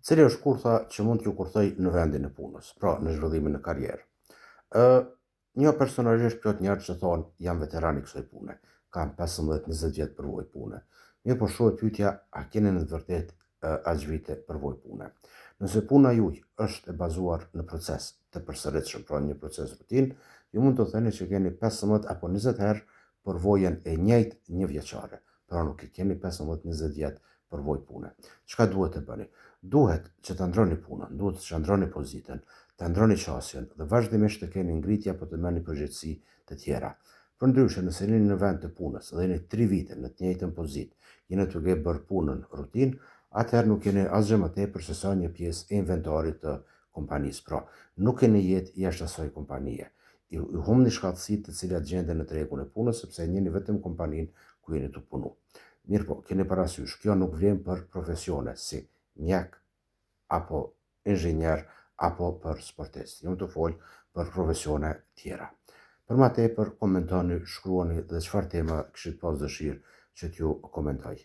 Cili është kurtha që mund t'ju kurthoj në vendin e punës, pra në zhvillimin e karrierë? Një personalisht plot njerëz që thonë jam veteran i kësaj pune, kam 15-20 vjet përvojë pune. Mirë po shohet pyetja, a keni në të vërtetë aq vite përvojë pune? Nëse puna juaj është e bazuar në proces të përsëritshëm, pra një proces rutinë, ju mund të theni që keni 15 apo 20 herë përvojën e njëjtë një vjeçare, pra nuk i keni 15-20 vjet përvojë pune. Çka duhet të bëni? Duhet që të ndroni punën, duhet që të ndroni pozitën, të ndroni qasjen dhe vazhdimisht të keni ngritje apo të merrni përgjegjësi të tjera. Përndryshe, nëse jeni në vend të punës dhe jeni 3 vite në të njëjtën pozitë, jeni duke bërë punën rutinë, atëherë nuk keni asgjë më tepër se sa një pjesë e inventarit të kompanisë. Pra, nuk keni jetë jashtë asaj kompanie. Ju humbni shkallësitë të cilat gjenden në tregun e punës sepse njeni vetëm kompaninë ku jeni të punu. Mirë po, keni parasysh, kjo nuk vlen për profesione si mjek, apo inxhinier, apo për sportist. Jam të folë për profesione tjera. Për ma tepër, komentoni, shkruani dhe çfarë tema kishit pas dëshirë që t'ju komentoj.